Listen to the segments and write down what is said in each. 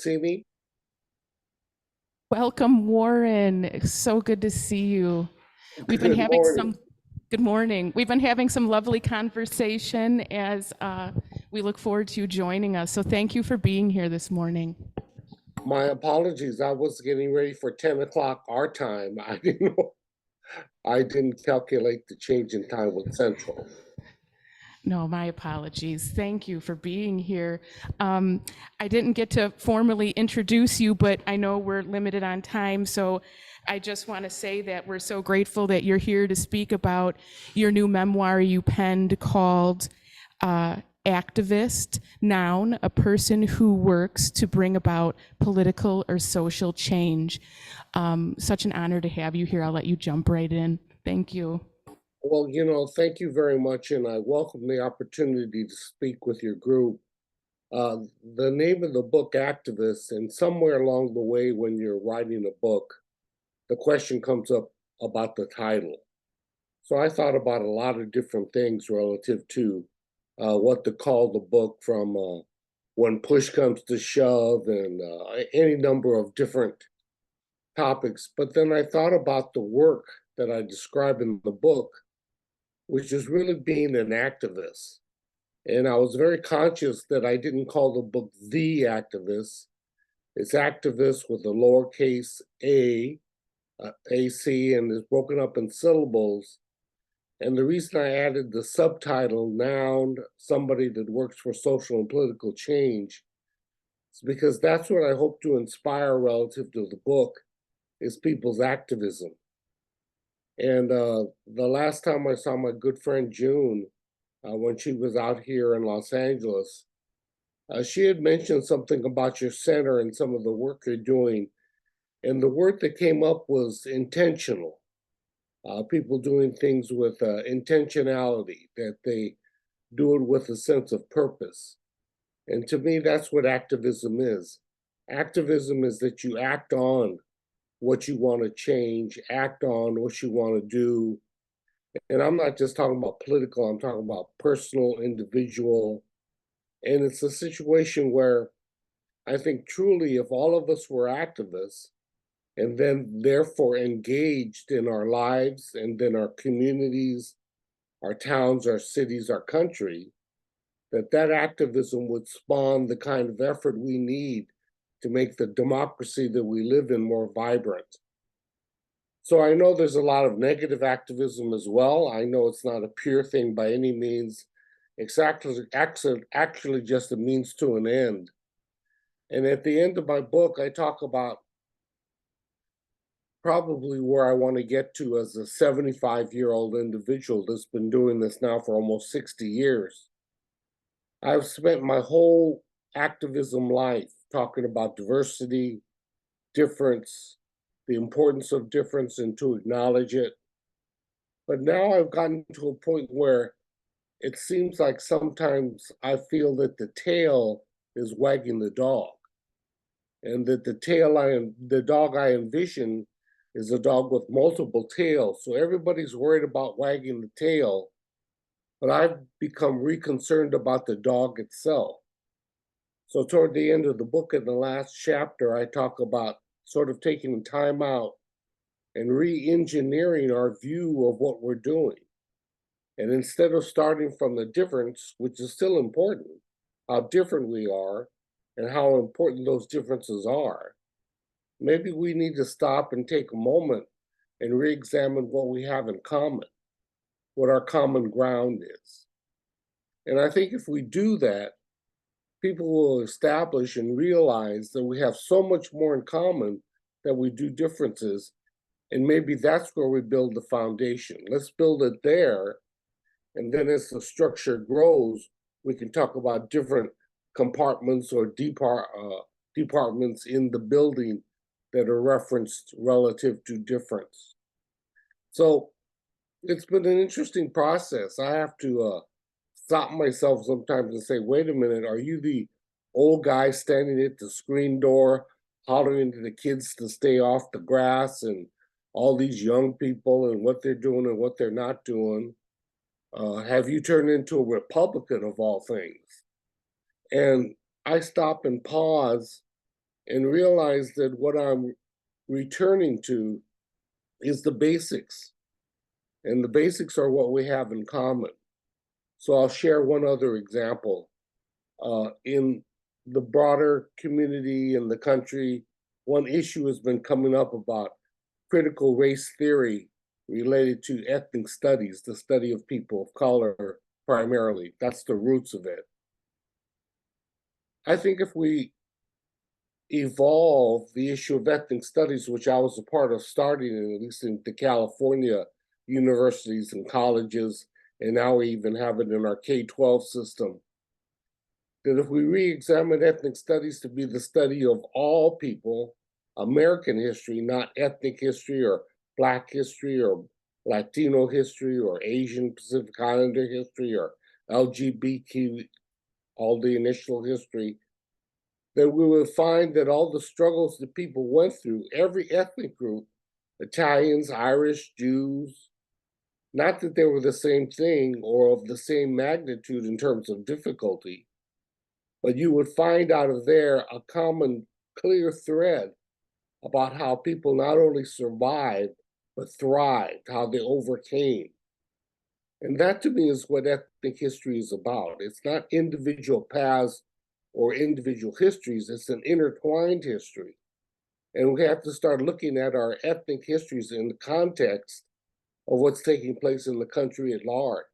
See me? Welcome, Warren. So good to see you. We've been Good having morning. some, good morning. We've been having some lovely conversation as we look forward to you joining us. So thank you for being here this morning. My apologies. I was getting ready for 10 o'clock our time. I didn't calculate the change in time with Central. No, my apologies. Thank you for being here. I didn't get to formally introduce you, but I know we're limited on time. So I just want to say that we're so grateful that you're here to speak about your new memoir you penned called Activist, noun, a person who works to bring about political or social change. Such an honor to have you here. I'll let you jump right in. Thank you. Well, thank you very much, and I welcome the opportunity to speak with your group. The name of the book, Activist, and somewhere along the way when you're writing a book, the question comes up about the title. So I thought about a lot of different things relative to what to call the book from when push comes to shove and any number of different topics. But then I thought about the work that I describe in the book, which is really being an activist. And I was very conscious that I didn't call the book The Activist. It's activist with a lowercase a, AC, and is broken up in syllables. And the reason I added the subtitle, noun, somebody that works for social and political change, is because that's what I hope to inspire relative to the book is people's activism. And the last time I saw my good friend June, when she was out here in Los Angeles, she had mentioned something about your center and some of the work you're doing. And the word that came up was intentional. People doing things with intentionality, that they do it with a sense of purpose. And to me, that's what activism is. Activism is that you act on what you want to change, act on what you want to do. And I'm not just talking about political, I'm talking about personal, individual. And it's a situation where I think truly, if all of us were activists and then therefore engaged in our lives and then our communities, our towns, our cities, our country, that activism would spawn the kind of effort we need to make the democracy that we live in more vibrant. So I know there's a lot of negative activism as well. I know it's not a pure thing by any means. It's actually just a means to an end. And at the end of my book, I talk about probably where I want to get to as a 75-year-old individual that's been doing this now for almost 60 years. I've spent my whole activism life talking about diversity, difference, the importance of difference, and to acknowledge it. But now I've gotten to a point where it seems like sometimes I feel that the tail is wagging the dog, and that the dog I envision is a dog with multiple tails. So everybody's worried about wagging the tail, but I've become reconcerned about the dog itself. So toward the end of the book, in the last chapter, I talk about sort of taking time out and re-engineering our view of what we're doing. And instead of starting from the difference, which is still important, how different we are and how important those differences are, maybe we need to stop and take a moment and re-examine what we have in common, what our common ground is. And I think if we do that, people will establish and realize that we have so much more in common that we do differences. And maybe that's where we build the foundation. Let's build it there. And then as the structure grows, we can talk about different compartments or departments in the building that are referenced relative to difference. So it's been an interesting process. I have to stop myself sometimes and say, wait a minute, are you the old guy standing at the screen door hollering to the kids to stay off the grass and all these young people and what they're doing and what they're not doing? Have you turned into a Republican of all things? And I stop and pause and realize that what I'm returning to is the basics. And the basics are what we have in common. So I'll share one other example. In the broader community in the country, one issue has been coming up about critical race theory related to ethnic studies, the study of people of color primarily. That's the roots of it. I think if we evolve the issue of ethnic studies, which I was a part of starting, at least in the California universities and colleges, and now we even have it in our K-12 system, that if we re-examine ethnic studies to be the study of all people, American history, not ethnic history or Black history or Latino history or Asian Pacific Islander history or LGBT, all the initial history, then we would find that all the struggles that people went through, every ethnic group, Italians, Irish, Jews, not that they were the same thing or of the same magnitude in terms of difficulty, but you would find out of there a common clear thread about how people not only survived, but thrived, how they overcame. And that to me is what ethnic history is about. It's not individual paths or individual histories, it's an intertwined history. And we have to start looking at our ethnic histories in the context of what's taking place in the country at large.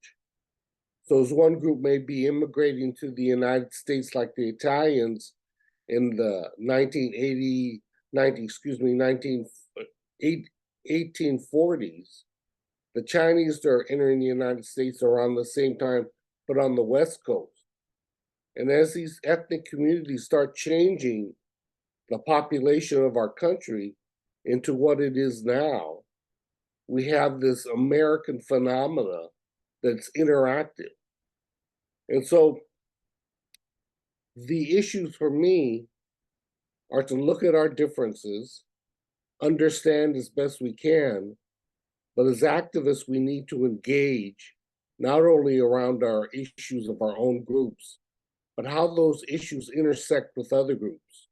So as one group may be immigrating to the United States like the Italians in the 1840s, the Chinese are entering the United States around the same time, but on the West Coast. And as these ethnic communities start changing the population of our country into what it is now, we have this American phenomena that's interactive. And so the issues for me are to look at our differences, understand as best we can, but as activists, we need to engage not only around our issues of our own groups, but how those issues intersect with other groups.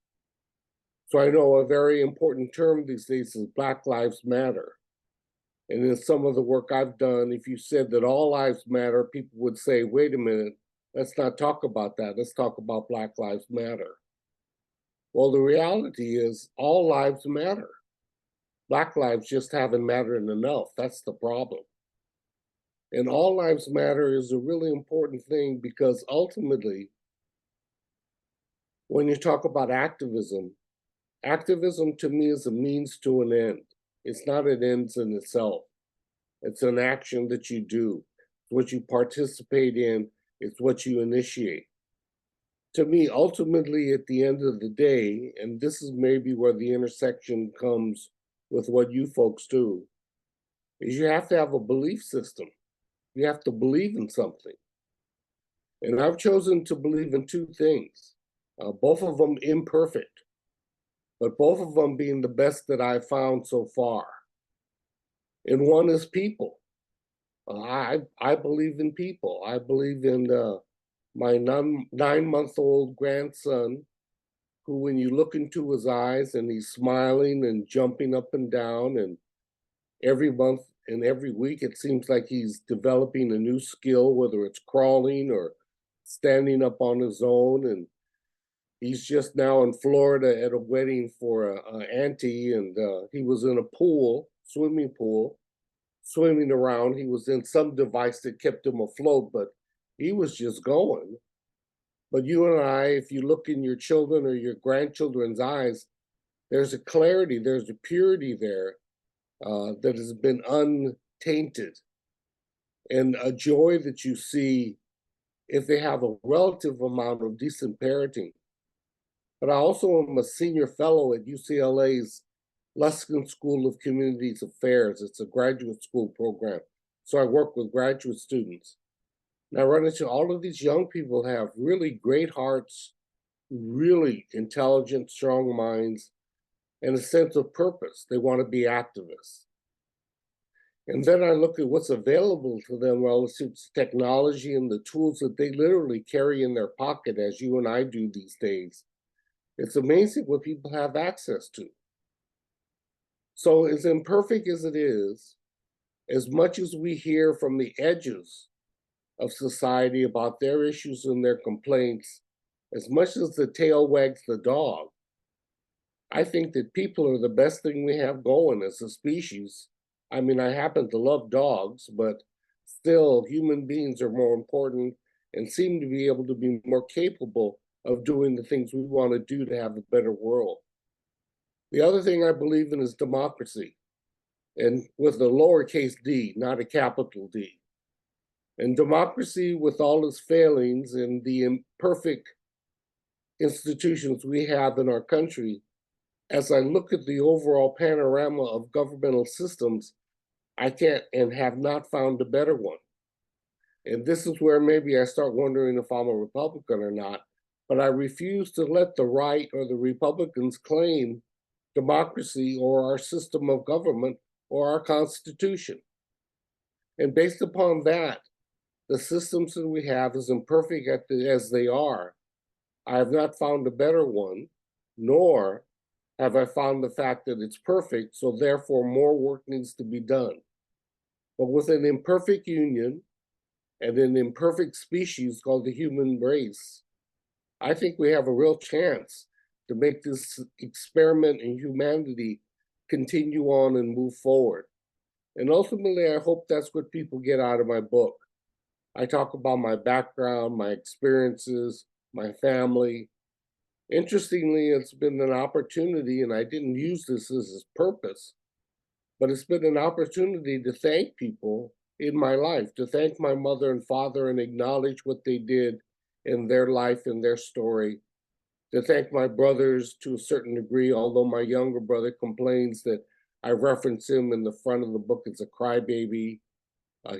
So I know a very important term these days is Black Lives Matter. And in some of the work I've done, if you said that all lives matter, people would say, wait a minute, let's not talk about that. Let's talk about Black Lives Matter. Well, the reality is all lives matter. Black lives just haven't mattered enough. That's the problem. And all lives matter is a really important thing because ultimately, when you talk about activism, activism to me is a means to an end. It's not an end in itself. It's an action that you do. It's what you participate in. It's what you initiate. To me, ultimately, at the end of the day, and this is maybe where the intersection comes with what you folks do, is you have to have a belief system. You have to believe in something. And I've chosen to believe in two things, both of them imperfect, but both of them being the best that I've found so far. And one is people. I believe in people. I believe in my 9-month-old grandson, who when you look into his eyes and he's smiling and jumping up and down, and every month and every week it seems like he's developing a new skill, whether it's crawling or standing up on his own. And he's just now in Florida at a wedding for an auntie, and he was in a pool, swimming pool, swimming around. He was in some device that kept him afloat, but he was just going. But you and I, if you look in your children or your grandchildren's eyes, there's a clarity, there's a purity there that has been untainted, and a joy that you see if they have a relative amount of decent parenting. But I also am a senior fellow at UCLA's Luskin School of Communities Affairs. It's a graduate school program. So I work with graduate students. And I run into all of these young people have really great hearts, really intelligent, strong minds, and a sense of purpose. They want to be activists. And then I look at what's available to them relative to technology and the tools that they literally carry in their pocket, as you and I do these days. It's amazing what people have access to. So as imperfect as it is, as much as we hear from the edges of society about their issues and their complaints, as much as the tail wags the dog, I think that people are the best thing we have going as a species. I mean, I happen to love dogs, but still, human beings are more important and seem to be able to be more capable of doing the things we want to do to have a better world. The other thing I believe in is democracy, and with a lowercase d, not a capital D. And democracy, with all its failings and the imperfect institutions we have in our country, as I look at the overall panorama of governmental systems, I can't and have not found a better one. And this is where maybe I start wondering if I'm a Republican or not, but I refuse to let the right or the Republicans claim democracy or our system of government or our Constitution. And based upon that, the systems that we have, as imperfect as they are, I have not found a better one, nor have I found the fact that it's perfect, so therefore more work needs to be done. But with an imperfect union and an imperfect species called the human race, I think we have a real chance to make this experiment in humanity continue on and move forward. And ultimately, I hope that's what people get out of my book. I talk about my background, my experiences, my family. Interestingly, it's been an opportunity, and I didn't use this as its purpose, but it's been an opportunity to thank people in my life, to thank my mother and father and acknowledge what they did in their life and their story, to thank my brothers to a certain degree, although my younger brother complains that I reference him in the front of the book as a crybaby.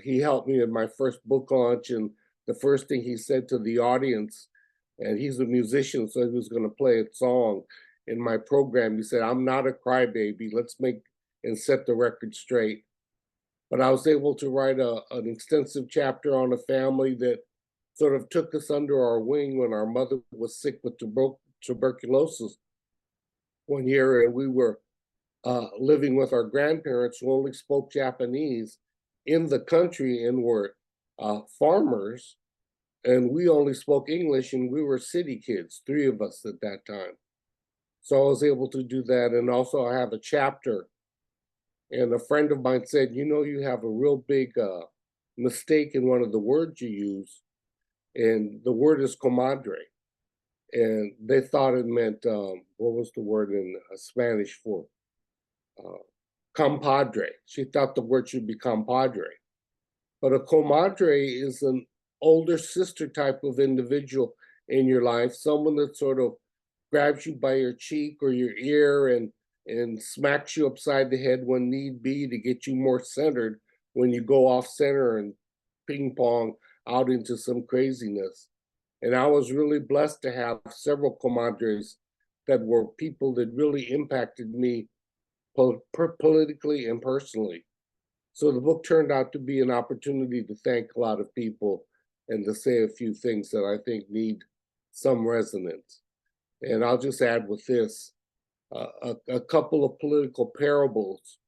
He helped me in my first book launch, and the first thing he said to the audience, and he's a musician, so he was going to play a song in my program. He said, "I'm not a crybaby. Let's make and set the record straight." But I was able to write an extensive chapter on a family that sort of took us under our wing when our mother was sick with tuberculosis one year, and we were living with our grandparents who only spoke Japanese in the country and were farmers, and we only spoke English, and we were city kids, three of us at that time. So I was able to do that, and also I have a chapter. And a friend of mine said, "You know, you have a real big mistake in one of the words you use, and the word is comadre." And they thought it meant, what was the word in Spanish for compadre? She thought the word should be compadre. But a comadre is an older sister type of individual in your life, someone that sort of grabs you by your cheek or your ear and smacks you upside the head when need be to get you more centered when you go off center and ping pong out into some craziness. And I was really blessed to have several comadres that were people that really impacted me politically and personally. So the book turned out to be an opportunity to thank a lot of people and to say a few things that I think need some resonance. And I'll just add with this, a couple of political parables,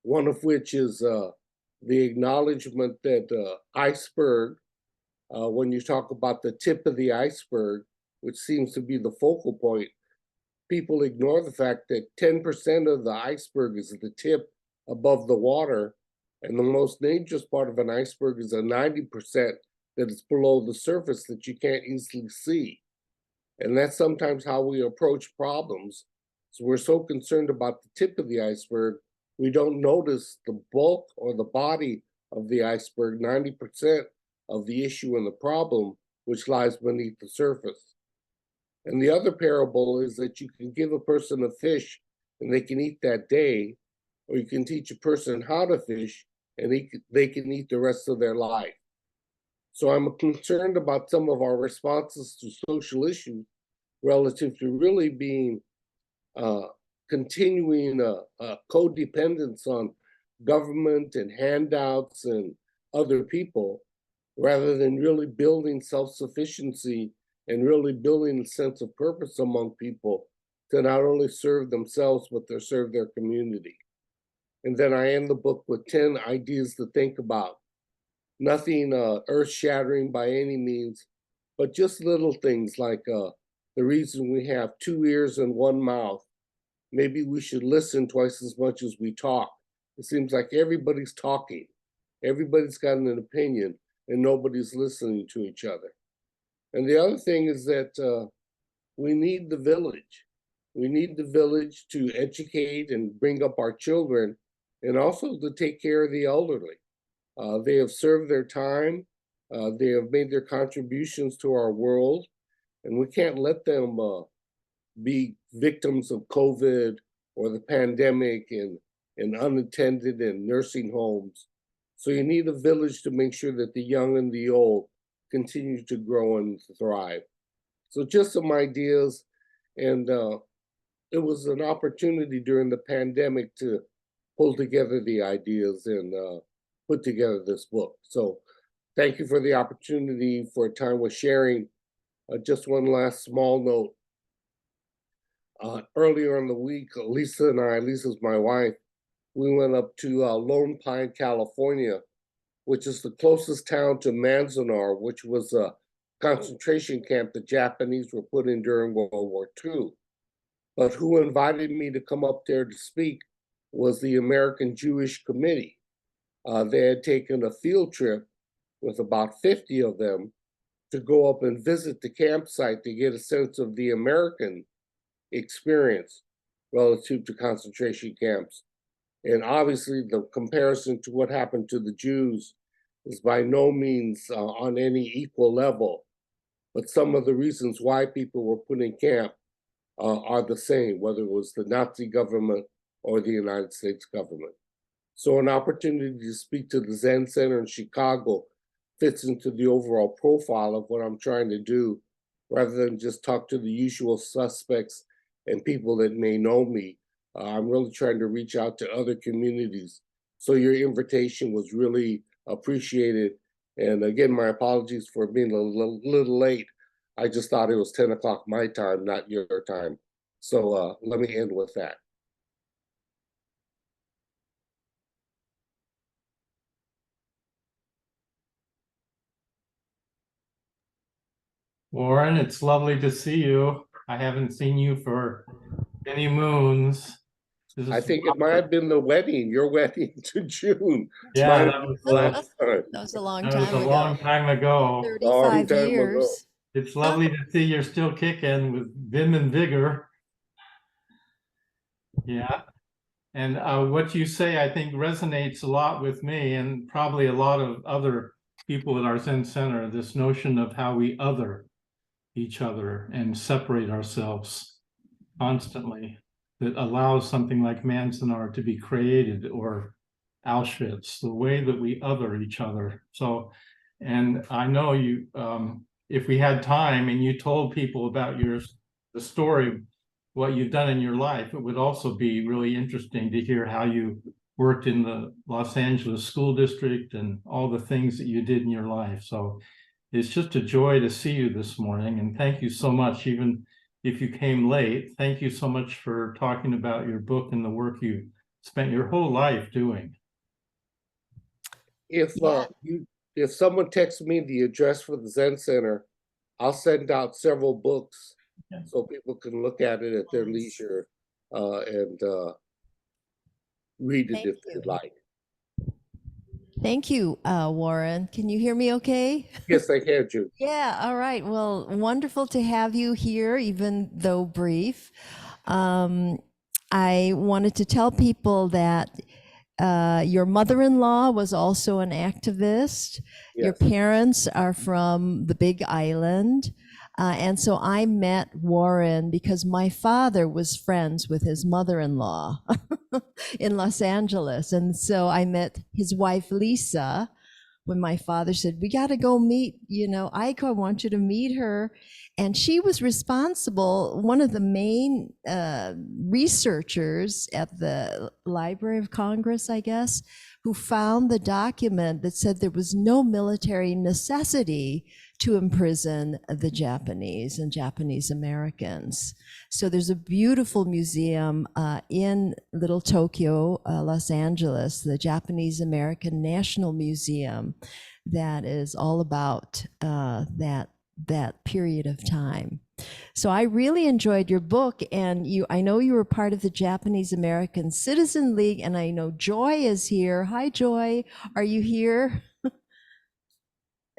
one of which is the acknowledgement that iceberg, when you talk about the tip of the iceberg, which seems to be the focal point, people ignore the fact that 10% of the iceberg is at the tip above the water, and the most dangerous part of an iceberg is a 90% that is below the surface that you can't easily see. And that's sometimes how we approach problems. So we're so concerned about the tip of the iceberg, we don't notice the bulk or the body of the iceberg, 90% of the issue and the problem, which lies beneath the surface. And the other parable is that you can give a person a fish and they can eat that day, or you can teach a person how to fish and they can eat the rest of their life. So I'm concerned about some of our responses to social issues relative to really being continuing a codependence on government and handouts and other people, rather than really building self-sufficiency and really building a sense of purpose among people to not only serve themselves, but to serve their community. And then I end the book with 10 ideas to think about. Nothing earth-shattering by any means, but just little things like the reason we have 2 ears and 1 mouth. Maybe we should listen twice as much as we talk. It seems like everybody's talking. Everybody's got an opinion, and nobody's listening to each other. And the other thing is that we need the village. We need the village to educate and bring up our children, and also to take care of the elderly. They have served their time. They have made their contributions to our world, and we can't let them be victims of COVID or the pandemic and unattended in nursing homes. So you need a village to make sure that the young and the old continue to grow and thrive. So just some ideas, and it was an opportunity during the pandemic to pull together the ideas and put together this book. So thank you for the opportunity for a time with sharing. Just one last small note. Earlier in the week, Lisa and I, Lisa's my wife, we went up to Lone Pine, California, which is the closest town to Manzanar, which was a concentration camp the Japanese were put in during World War II. But who invited me to come up there to speak was the American Jewish Committee. They had taken a field trip with about 50 of them to go up and visit the campsite to get a sense of the American experience relative to concentration camps. And obviously the comparison to what happened to the Jews is by no means on any equal level, but some of the reasons why people were put in camp are the same, whether it was the Nazi government or the United States government. So an opportunity to speak to the Zen Center in Chicago fits into the overall profile of what I'm trying to do, rather than just talk to the usual suspects and people that may know me. I'm really trying to reach out to other communities. So your invitation was really appreciated. And again, my apologies for being a little late. I just thought it was 10 o'clock my time, not your time. So let me end with that. Warren, it's lovely to see you. I haven't seen you for many moons. I think it might have been the wedding, your wedding to June. Yeah, that was a long that was time a ago. long time ago. 35 years. It's lovely to see you're still kicking with vim and vigor. Yeah. And what you say, I think, resonates a lot with me and probably a lot of other people at our Zen Center, this notion of how we other each other and separate ourselves constantly, that allows something like Manzanar to be created, or Auschwitz, the way that we other each other. So, and I know you, if we had time and you told people about the story, what you've done in your life, it would also be really interesting to hear how you worked in the Los Angeles school district and all the things that you did in your life. So it's just a joy to see you this morning, and thank you so much, even if you came late. Thank you so much for talking about your book and the work you spent your whole life doing. If someone texts me the address for the Zen Center, I'll send out several books so people can look at it at their leisure and read it if they'd like. Thank you, Warren. Can you hear me okay? Yes, I can, Jude. Yeah, all right. Well, wonderful to have you here, even though brief. I wanted to tell people that your mother-in-law was also an activist. Your parents are from the Big Island. And so I met Warren because my father was friends with his mother-in-law in Los Angeles. And so I met his wife, Lisa, when my father said, we got to go meet, Aiko, I want you to meet her. And she was responsible, one of the main researchers at the Library of Congress, I guess, who found the document that said there was no military necessity to imprison the Japanese and Japanese Americans. So there's a beautiful museum in Little Tokyo, Los Angeles, the Japanese American National Museum, that is all about that period of time. So I really enjoyed your book, and I know you were part of the Japanese American Citizen League, and I know Joy is here. Hi, Joy. Are you here?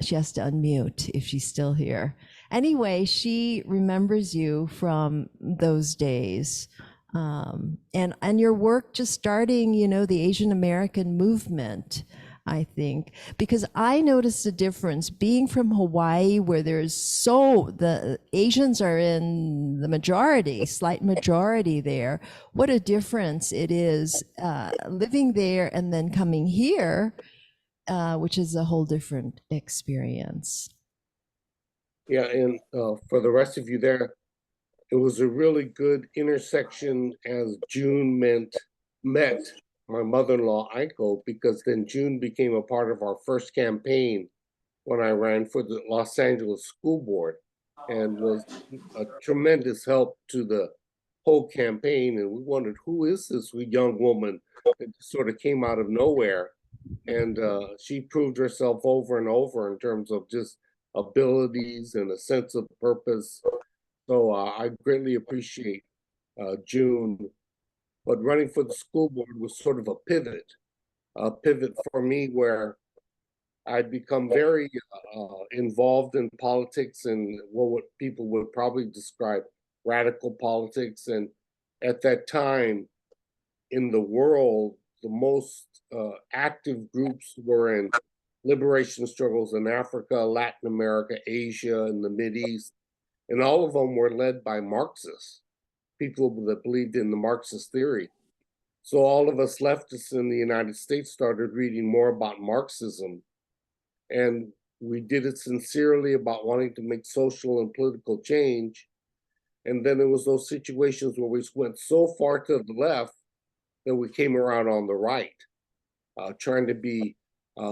She has to unmute if she's still here. Anyway, she remembers you from those days. And your work just starting, the Asian American movement, I think, because I noticed a difference being from Hawaii, where the Asians are in the majority, slight majority there. What a difference it is living there and then coming here, which is a whole different experience. Yeah, and for the rest of you there, it was a really good intersection as June met my mother-in-law, Aiko, because then June became a part of our first campaign when I ran for the Los Angeles School Board, and was a tremendous help to the whole campaign. And we wondered, who is this young woman that sort of came out of nowhere? And she proved herself over and over in terms of just abilities and a sense of purpose. So I greatly appreciate June. But running for the school board was sort of a pivot for me, where I'd become very involved in politics and what people would probably describe radical politics. And at that time in the world, the most active groups were in liberation struggles in Africa, Latin America, Asia, and the Mideast. And all of them were led by Marxists, people that believed in the Marxist theory. So all of us leftists in the United States started reading more about Marxism. And we did it sincerely about wanting to make social and political change. And then there was those situations where we went so far to the left that we came around on the right, trying to be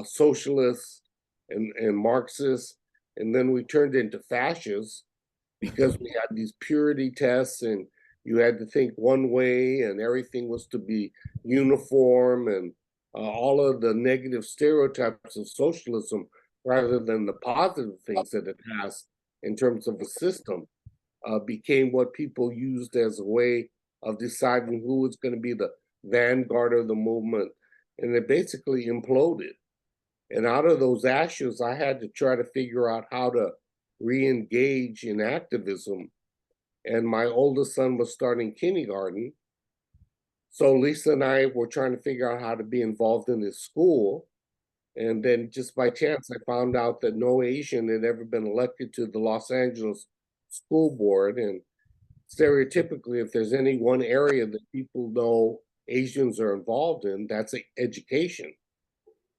socialists and Marxists. And then we turned into fascists because we had these purity tests, and you had to think one way and everything was to be uniform, and all of the negative stereotypes of socialism rather than the positive things that it has in terms of a system became what people used as a way of deciding who was going to be the vanguard of the movement. And it basically imploded. And out of those ashes, I had to try to figure out how to re-engage in activism. And my oldest son was starting kindergarten. So Lisa and I were trying to figure out how to be involved in this school. And then just by chance, I found out that no Asian had ever been elected to the Los Angeles School Board. And stereotypically, if there's any one area that people know Asians are involved in, that's education.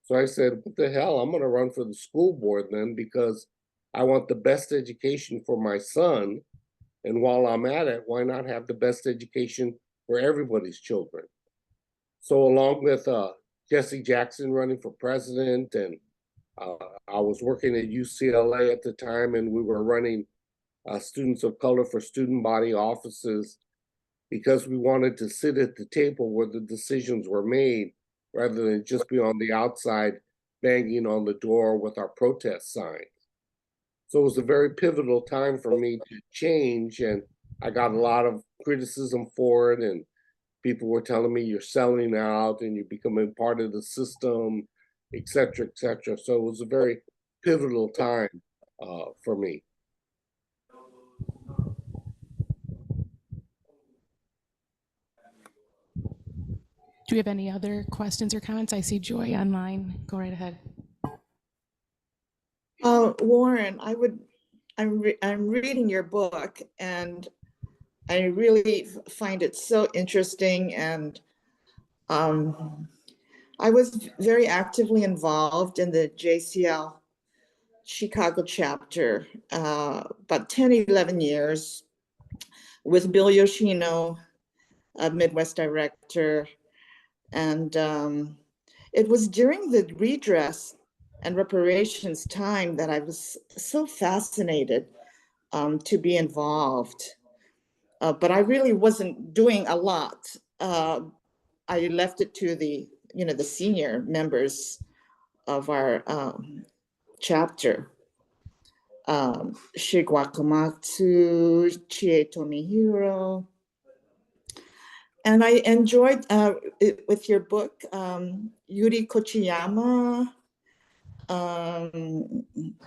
So I said, what the hell, I'm going to run for the school board then, because I want the best education for my son. And while I'm at it, why not have the best education for everybody's children? So along with Jesse Jackson running for president, and I was working at UCLA at the time, and we were running Students of Color for Student Body offices, because we wanted to sit at the table where the decisions were made, rather than just be on the outside banging on the door with our protest signs. So it was a very pivotal time for me to change, and I got a lot of criticism for it, and people were telling me you're selling out and you're becoming part of the system, et cetera, et cetera. So it was a very pivotal time for me. Do we have any other questions or comments? I see Joy online. Go right ahead. Warren, I'm reading your book, and I really find it so interesting. And I was very actively involved in the JCL Chicago chapter about 10, 11 years with Bill Yoshino, a Midwest director. And it was during the redress and reparations time that I was so fascinated to be involved. But I really wasn't doing a lot. I left it to the senior members of our chapter. Shigwakumatsu, Chie Tomihiro. And I enjoyed with your book, Yuri Kochiyama,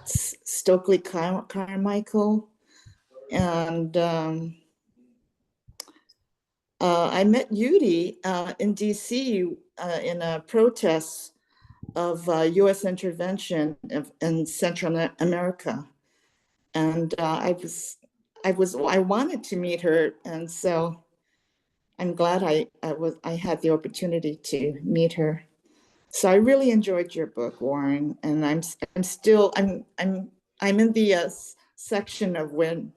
Stokely Carmichael, and I met Yuri in DC in a protest of U.S. intervention in Central America, and I wanted to meet her, and so I'm glad I had the opportunity to meet her. So I really enjoyed your book, Warren, and I'm in the section of when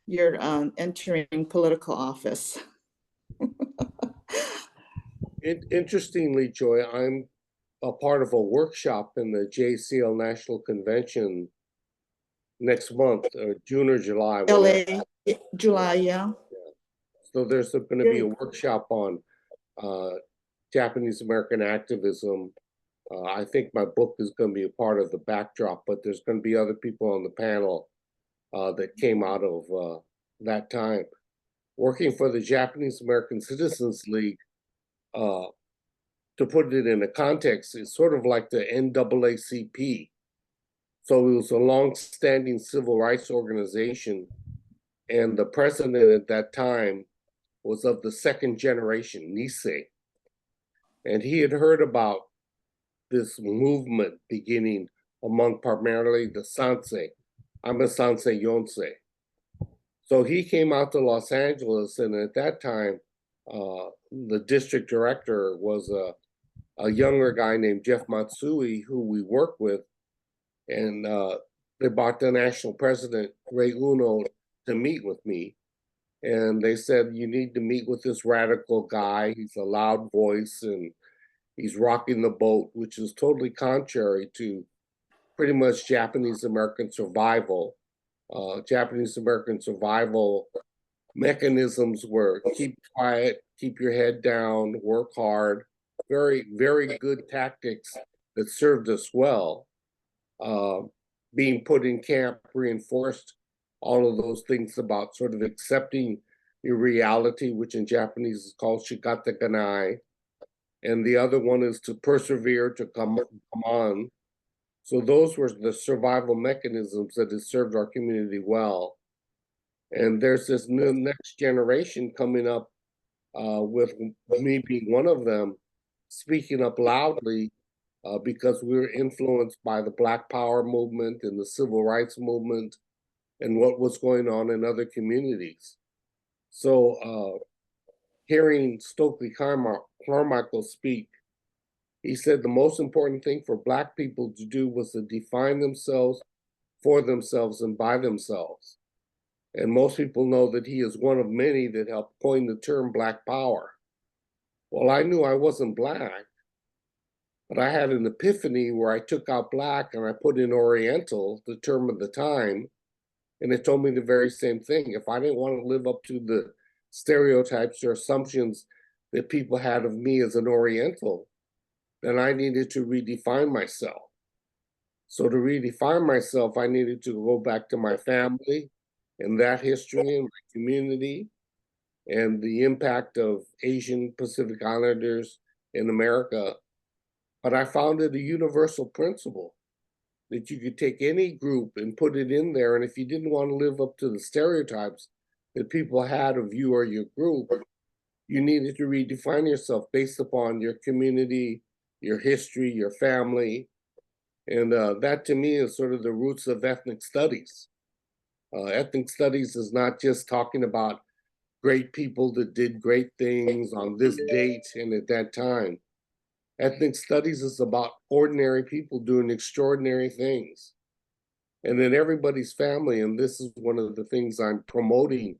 you're entering political office. Interestingly, Joy, I'm a part of a workshop in the JCL National Convention next month, June or July. LA, July, yeah. So there's going to be a workshop on Japanese American activism. I think my book is going to be a part of the backdrop, but there's going to be other people on the panel that came out of that time. Working for the Japanese American Citizens League, to put it in a context, is sort of like the NAACP. So it was a long-standing civil rights organization, and the president at that time was of the second generation, Nisei. And he had heard about this movement beginning among primarily the Sansei. I'm a Sansei Yonsei. So he came out to Los Angeles, and at that time, the district director was a younger guy named Jeff Matsui, who we worked with, and they brought the national president, Ray Uno, to meet with me. And they said, you need to meet with this radical guy. He's a loud voice and he's rocking the boat, which is totally contrary to pretty much Japanese American survival. Japanese American survival mechanisms were keep quiet, keep your head down, work hard. Very, very good tactics that served us well. Being put in camp reinforced all of those things about sort of accepting your reality, which in Japanese is called shikata ganai. And the other one is to persevere, to come on. So those were the survival mechanisms that have served our community well. And there's this new next generation coming up with me being one of them, speaking up loudly because we were influenced by the Black Power movement and the Civil Rights movement and what was going on in other communities. So hearing Stokely Carmichael speak, he said the most important thing for Black people to do was to define themselves for themselves and by themselves. And most people know that he is one of many that helped coin the term Black Power. Well, I knew I wasn't Black, but I had an epiphany where I took out Black and I put in Oriental, the term of the time, and it told me the very same thing. If I didn't want to live up to the stereotypes or assumptions that people had of me as an Oriental, then I needed to redefine myself. So to redefine myself, I needed to go back to my family and that history and my community and the impact of Asian Pacific Islanders in America. But I found it a universal principle that you could take any group and put it in there. And if you didn't want to live up to the stereotypes that people had of you or your group, you needed to redefine yourself based upon your community, your history, your family. And that to me is sort of the roots of ethnic studies. Ethnic studies is not just talking about great people that did great things on this date and at that time. Ethnic studies is about ordinary people doing extraordinary things. And then everybody's family, and this is one of the things I'm promoting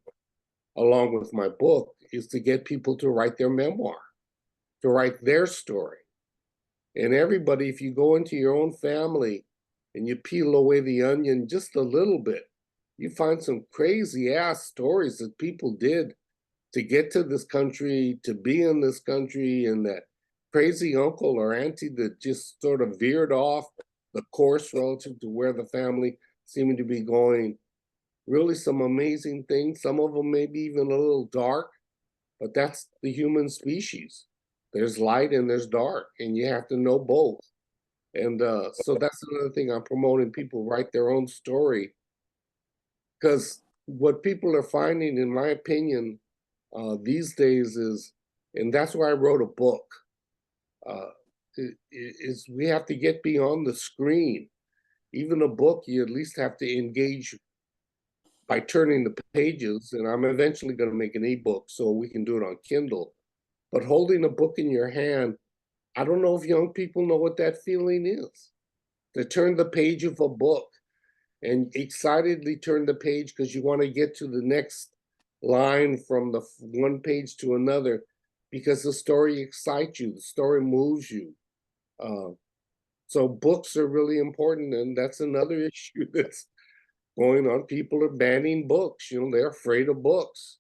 along with my book, is to get people to write their memoir, to write their story. And everybody, if you go into your own family and you peel away the onion just a little bit, you find some crazy ass stories that people did to get to this country, to be in this country, and that crazy uncle or auntie that just sort of veered off the course relative to where the family seemed to be going. Really some amazing things. Some of them maybe even a little dark, but that's the human species. There's light and there's dark, and you have to know both. And so that's another thing I'm promoting. People write their own story, because what people are finding, in my opinion, these days is, and that's why I wrote a book, is we have to get beyond the screen. Even a book, you at least have to engage by turning the pages, and I'm eventually going to make an ebook so we can do it on Kindle. But holding a book in your hand, I don't know if young people know what that feeling is. To turn the page of a book and excitedly turn the page because you want to get to the next line from the one page to another, because the story excites you, the story moves you. So books are really important, and that's another issue that's going on. People are banning books. They're afraid of books.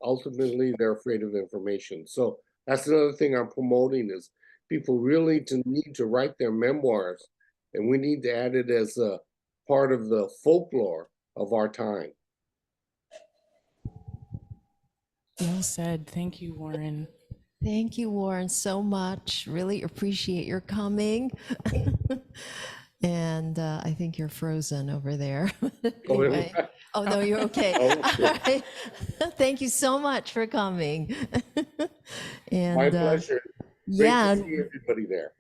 Ultimately, they're afraid of information. So that's another thing I'm promoting, is people really need to write their memoirs, and we need to add it as a part of the folklore of our time. Well said. Thank you, Warren. Thank you, Warren, so much. Really appreciate your coming. And I think you're frozen over there. Anyway. Oh, no, you're okay. All right. Thank you so much for coming. And, My pleasure. Yeah. Great to see everybody there.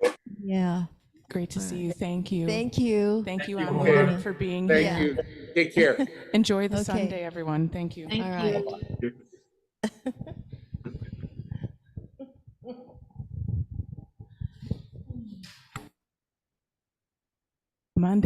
Yeah. Great to see you. Thank you. Thank you. Thank you, you, Warren, Warren. for being Thank here. you. Take care. Enjoy the Okay. Sunday, everyone. Thank you. All right. Come on down.